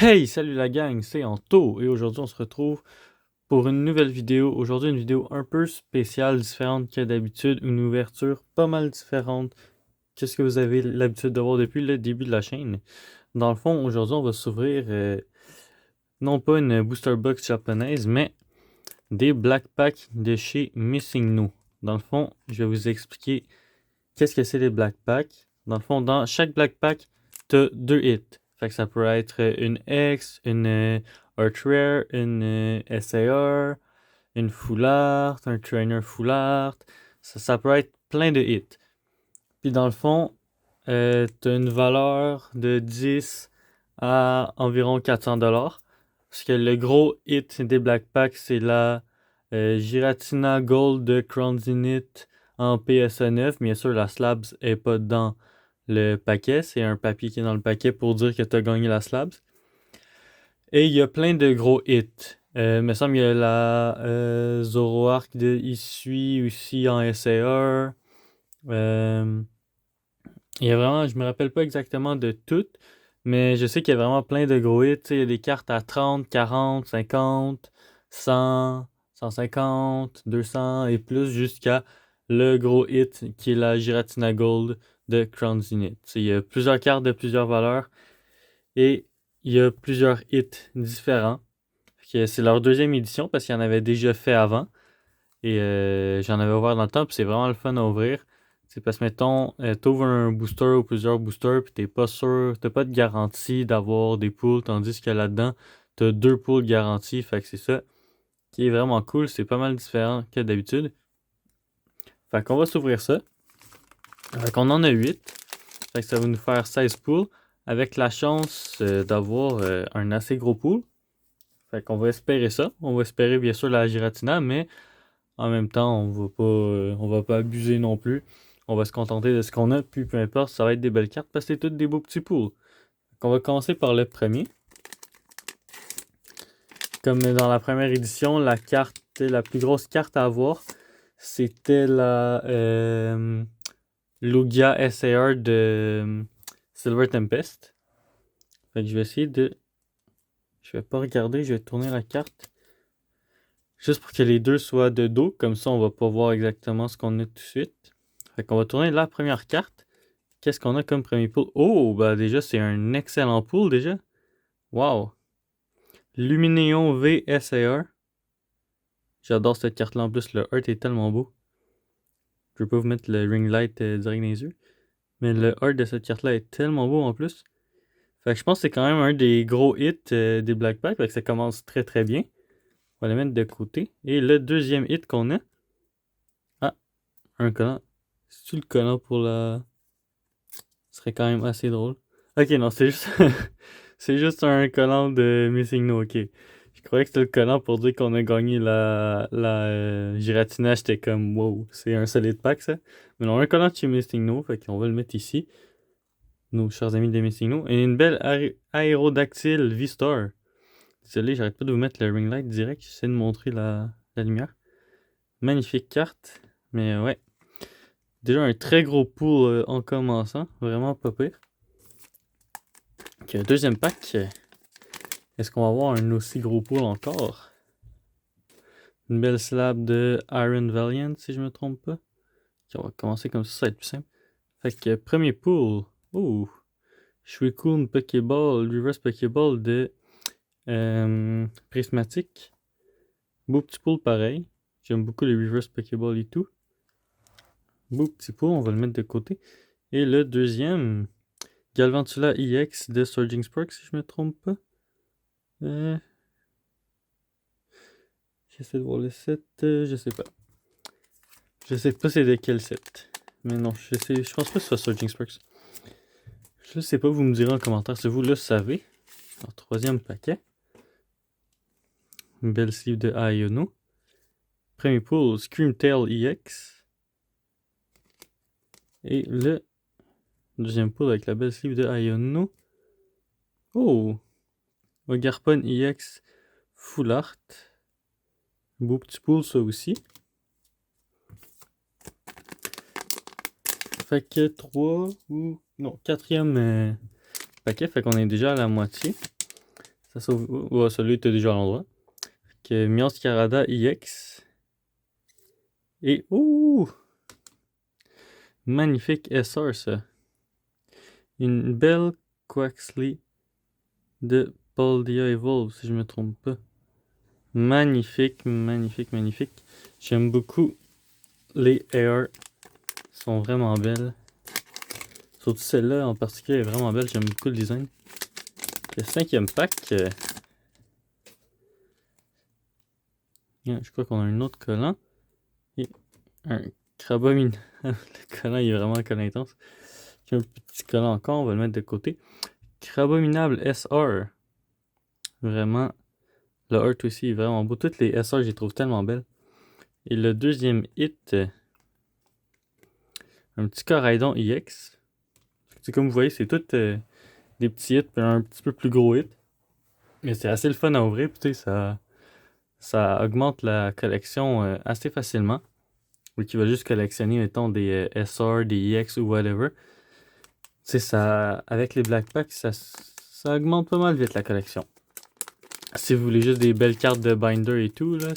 Hey, salut la gang, c'est Anto et aujourd'hui on se retrouve pour une nouvelle vidéo. Aujourd'hui une vidéo un peu spéciale, différente que d'habitude, une ouverture pas mal différente que ce que vous avez l'habitude de voir depuis le début de la chaîne. Dans le fond, aujourd'hui on va s'ouvrir non pas une booster box japonaise, mais des Black Packs de chez Missing No. Dans le fond, je vais vous expliquer qu'est-ce que c'est les Black Packs. Dans le fond, dans chaque Black Pack, t'as deux hits. Fait que ça peut être une X, une Art Rare, une SAR, une Full Art, un Trainer Full Art. Ça peut être plein de hits. Puis dans le fond, t'as une valeur de 10 à environ 400$. Parce que le gros hit des Black Packs, c'est la Giratina Gold de Crown Zenith en PSA 9. Bien sûr, la Slabs est pas dans le paquet. C'est un papier qui est dans le paquet pour dire que tu as gagné la Slabs. Et il y a plein de gros hits. Il me semble qu'il y a la Zoroark de Isui aussi en SAR. Euh, il y a vraiment, je me rappelle pas exactement de toutes, mais je sais qu'il y a vraiment plein de gros hits. Tu sais, il y a des cartes à 30, 40, 50, 100, 150, 200 et plus jusqu'à le gros hit qui est la Giratina Gold de Crown Zenith. Tu sais, il y a plusieurs cartes de plusieurs valeurs et il y a plusieurs hits différents. C'est leur deuxième édition parce qu'il y en avait déjà fait avant. Et j'en avais ouvert dans le temps, puis c'est vraiment le fun à ouvrir. C'est parce que, mettons, t'ouvres un booster ou plusieurs boosters, puis t'es pas sûr, t'as pas de garantie d'avoir des pools, tandis que là-dedans, t'as deux pools garantis. Fait que c'est ça qui est vraiment cool. C'est pas mal différent que d'habitude. Fait qu'on va s'ouvrir ça. Fait qu'on en a 8. Fait que ça va nous faire 16 pools, avec la chance d'avoir un assez gros pool. Fait qu'on va espérer ça. On va espérer bien sûr la Giratina, mais en même temps, on va pas abuser non plus. On va se contenter de ce qu'on a, puis peu importe, ça va être des belles cartes parce que c'est toutes des beaux petits pools. Donc on va commencer par le premier. Comme dans la première édition, la plus grosse carte à avoir, c'était la Lugia SAR de Silver Tempest. Fait que je vais essayer de. Je vais pas regarder, je vais tourner la carte. Juste pour que les deux soient de dos, comme ça on va pas voir exactement ce qu'on a tout de suite. Fait qu'on va tourner la première carte. Qu'est-ce qu'on a comme premier pool? Oh, bah déjà c'est un excellent pool déjà. Wow. Luminéon V SAR. J'adore cette carte-là en plus, le art est tellement beau. Je vais pas vous mettre le ring light direct dans les yeux. Mais le art de cette carte-là est tellement beau en plus. Fait que je pense que c'est quand même un des gros hits des Black Pack. Fait que ça commence très très bien. On va le mettre de côté. Et le deuxième hit qu'on a. Ah, un collant. C'est-tu le collant pour la. Ce serait quand même assez drôle. Ok, non, c'est juste. c'est juste un collant de Missing No, ok. Je croyais que c'était le collant pour dire qu'on a gagné la Giratina. J'étais comme, wow, c'est un solide pack ça. Mais non, un collant de chez Missing No, fait qu'on va le mettre ici. Nos chers amis de Missing No. Et une belle aérodactyle V-Star. Désolé, j'arrête pas de vous mettre le ring light direct. J'essaie de montrer la lumière. Magnifique carte. Mais ouais. Déjà un très gros pool en commençant. Vraiment pas pire. Ok, deuxième pack. Est-ce qu'on va avoir un aussi gros pool encore? Une belle slab de Iron Valiant, si je me trompe pas. Ok, on va commencer comme ça va être plus simple. Fait que premier pool. Ouh. Suicune Pokéball, Reverse Pokéball de Prismatic. Beau petit pool pareil. J'aime beaucoup les Reverse Pokéball et tout. Beau petit pool, on va le mettre de côté. Et le deuxième, Galvantula EX de Surging Spark, si je me trompe pas. J'essaie de voir le set, je sais pas. Je sais pas c'est de quel set. Mais non, je pense pas que ce soit Surging Sparks. Je sais pas, vous me direz en commentaire si vous le savez. Alors, troisième paquet. Une belle sleeve de Iono. Premier pool, Screamtail EX. Et le deuxième pool avec la belle sleeve de Iono. Oh! Ogarpon EX Full Art. Beau petit pool ça aussi. Fait que 3 ou... Non, quatrième paquet. Fait qu'on est déjà à la moitié. Ça sauve. Oh, celui était déjà à l'endroit. Que Miascarada EX. Et ouh! Magnifique SR ça. Une belle Quaxly de Paldea Evolve, si je me trompe pas. Magnifique, magnifique, magnifique. J'aime beaucoup les airs. Sont vraiment belles. Surtout celle-là en particulier est vraiment belle. J'aime beaucoup le design. Le 5e pack. Je crois qu'on a un autre collant. Et un Crabominable. Le collant il est vraiment un collant intense. J'ai un petit collant encore, on va le mettre de côté. Crabominable SR. Vraiment. Le art aussi est vraiment beau. Toutes les SR, je les trouve tellement belles. Et le deuxième hit. Un petit Coraidon EX. C'est comme vous voyez, c'est tout des petits hits, puis un petit peu plus gros hit. Mais c'est assez le fun à ouvrir, puis ça augmente la collection assez facilement. Ou qui va juste collectionner, mettons, des SR, des EX ou whatever. Tu sais, ça, avec les Black Packs, ça augmente pas mal vite la collection. Si vous voulez juste des belles cartes de binder et tout, là,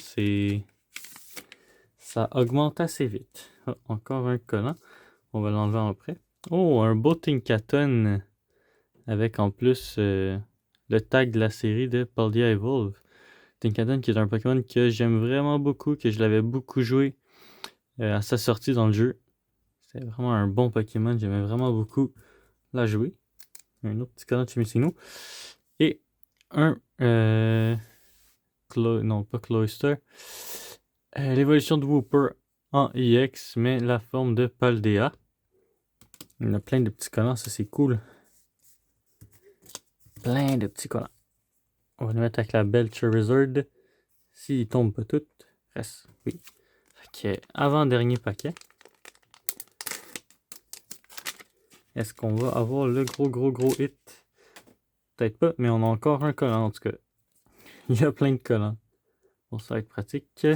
ça augmente assez vite. Oh, encore un collant. On va l'enlever après. Oh, un beau Tinkaton avec en plus le tag de la série de Paldea Evolve. Tinkaton qui est un Pokémon que j'aime vraiment beaucoup, que je l'avais beaucoup joué à sa sortie dans le jeu. C'est vraiment un bon Pokémon, j'aimais vraiment beaucoup la jouer. Un autre petit collant de Chimicino. Et un non pas Cloyster. L'évolution de Wooper en EX, mais la forme de Paldea. Il y en a plein de petits collants, ça c'est cool. Plein de petits collants. On va le mettre avec la belle Charizard. S'il tombe pas tout, reste. Oui. Fait que avant-dernier paquet. Est-ce qu'on va avoir le gros hit? Peut-être pas, mais on a encore un collant en tout cas. Il y a plein de collants. Bon, ça va être pratique.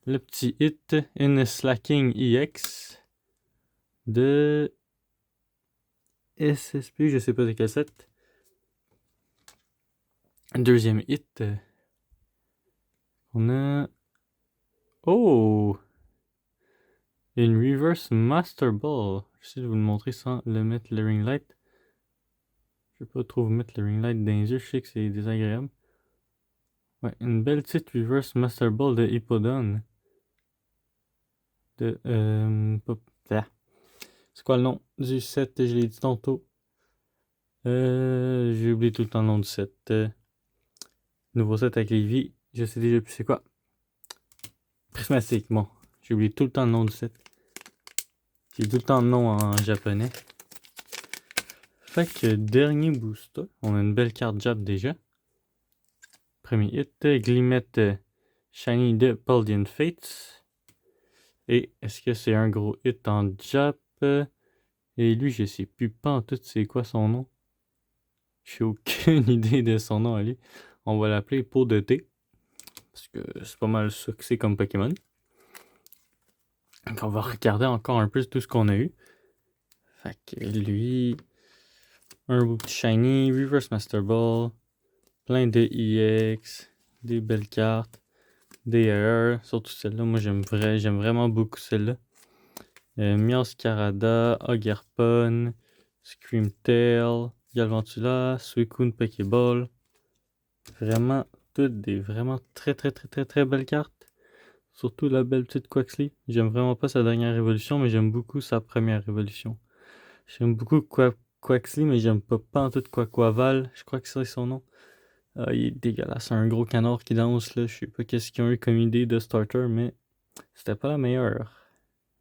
Le petit hit, une Slacking EX de SSP, je sais pas de quel set. Deuxième hit, on a... Oh! Une Reverse Master Ball. J'essaie de vous le montrer sans le mettre le ring light. Je peux pas trop vous mettre le ring light dans les yeux, je sais que c'est désagréable. Ouais, une belle petite Reverse Master Ball de Hippodon. De... C'est quoi le nom du set? Je l'ai dit tantôt. J'ai oublié tout le temps le nom du set. Nouveau set avec les vies. Je sais déjà plus c'est quoi. Prismatique, bon. J'ai oublié tout le temps le nom du set. J'ai tout le temps le nom en japonais. Fait que dernier booster. On a une belle carte Jap déjà. Premier hit. Glimette Shiny de Paldean Fates. Et est-ce que c'est un gros hit en Jap? Et lui, je sais plus pas en tout c'est quoi son nom. J'ai aucune idée de son nom à lui. On va l'appeler Peau de thé. Parce que c'est pas mal ça que c'est comme Pokémon. Donc on va regarder encore un peu tout ce qu'on a eu. Fait que lui, un beau petit shiny, Reverse Master Ball, plein de EX, des belles cartes, des erreurs, surtout celle-là. Moi j'aime vraiment beaucoup celle-là. Miascarada, Ogerpon, Screamtail, Galvantula, Suicune Pokéball. Vraiment toutes des vraiment très belles cartes. Surtout la belle petite Quaxly. J'aime vraiment pas sa dernière évolution, mais j'aime beaucoup sa première évolution. J'aime beaucoup Quaxly, mais j'aime pas en tout Quaquaval. Je crois que c'est son nom. Ah, il est dégueulasse. C'est un gros canard qui danse là. Je sais pas qu'est-ce qu'ils ont eu comme idée de starter, mais c'était pas la meilleure.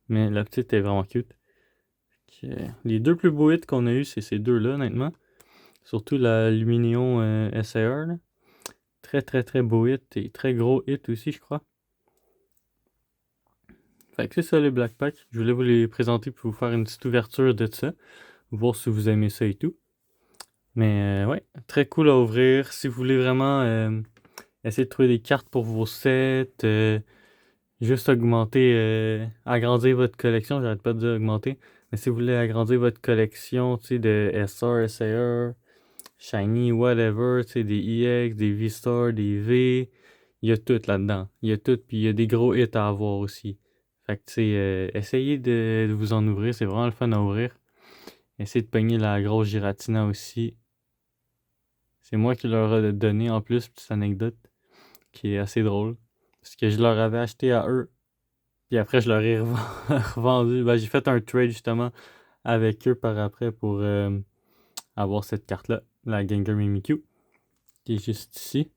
Mais la petite est vraiment cute. Les deux plus beaux hits qu'on a eu, c'est ces deux-là, honnêtement. Surtout la Lumineon SAR. Là. Très beau hit et très gros hit aussi, je crois. Fait que c'est ça les Black Packs. Je voulais vous les présenter pour vous faire une petite ouverture de ça. Voir si vous aimez ça et tout. Mais ouais, très cool à ouvrir. Si vous voulez vraiment essayer de trouver des cartes pour vos sets, juste augmenter, agrandir votre collection, j'arrête pas de dire augmenter. Mais si vous voulez agrandir votre collection, tu sais, de SR, SAR, Shiny, whatever, tu sais, des EX, des V-Star, des V. Il y a tout là-dedans. Il y a tout, puis il y a des gros hits à avoir aussi. Fait que, tu sais, essayez de vous en ouvrir. C'est vraiment le fun à ouvrir. Essayez de pogner la grosse Giratina aussi. C'est moi qui leur ai donné en plus, petite anecdote, qui est assez drôle. Parce que je leur avais acheté à eux. Puis après, je leur ai revendu. Ben, j'ai fait un trade justement avec eux par après pour avoir cette carte-là, la Gengar Mimikyu, qui est juste ici.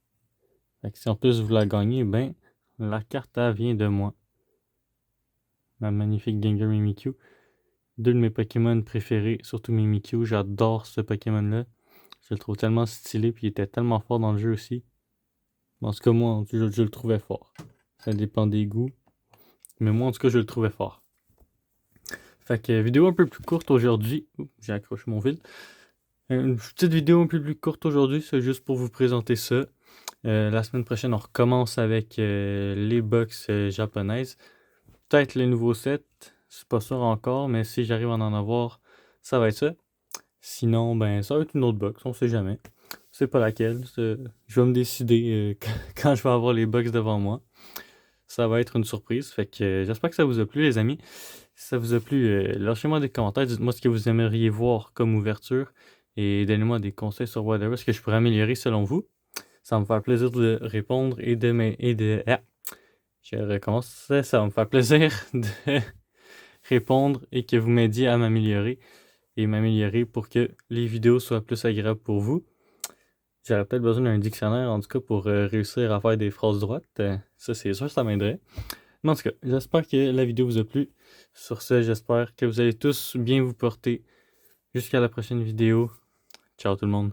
Fait que si en plus vous la gagnez, ben, la carte elle vient de moi. Ma magnifique Gengar Mimikyu. Deux de mes Pokémon préférés, surtout Mimikyu. J'adore ce Pokémon-là. Je le trouve tellement stylé, puis il était tellement fort dans le jeu aussi. En tout cas, moi, je le trouvais fort. Ça dépend des goûts. Mais moi, en tout cas, je le trouvais fort. Fait que vidéo un peu plus courte aujourd'hui. Oups, j'ai accroché mon fil. Une petite vidéo un peu plus courte aujourd'hui, c'est juste pour vous présenter ça. La semaine prochaine, on recommence avec les box japonaises. Peut-être les nouveaux sets, c'est pas sûr encore, mais si j'arrive à en avoir, ça va être ça. Sinon, ben, ça va être une autre box, on sait jamais. C'est pas laquelle. Je vais me décider quand je vais avoir les box devant moi. Ça va être une surprise. Fait que j'espère que ça vous a plu, les amis. Si ça vous a plu, lâchez-moi des commentaires. Dites-moi ce que vous aimeriez voir comme ouverture. Et donnez-moi des conseils sur whatever, ce que je pourrais améliorer selon vous. Ça va me faire plaisir de répondre et de. Ah, je recommence. Ça va me faire plaisir de répondre et que vous m'aidiez à m'améliorer. Et m'améliorer pour que les vidéos soient plus agréables pour vous. J'aurais peut-être besoin d'un dictionnaire, en tout cas, pour réussir à faire des phrases droites. Ça, c'est sûr, ça m'aiderait. Mais en tout cas, j'espère que la vidéo vous a plu. Sur ce, j'espère que vous allez tous bien vous porter. Jusqu'à la prochaine vidéo. Ciao tout le monde.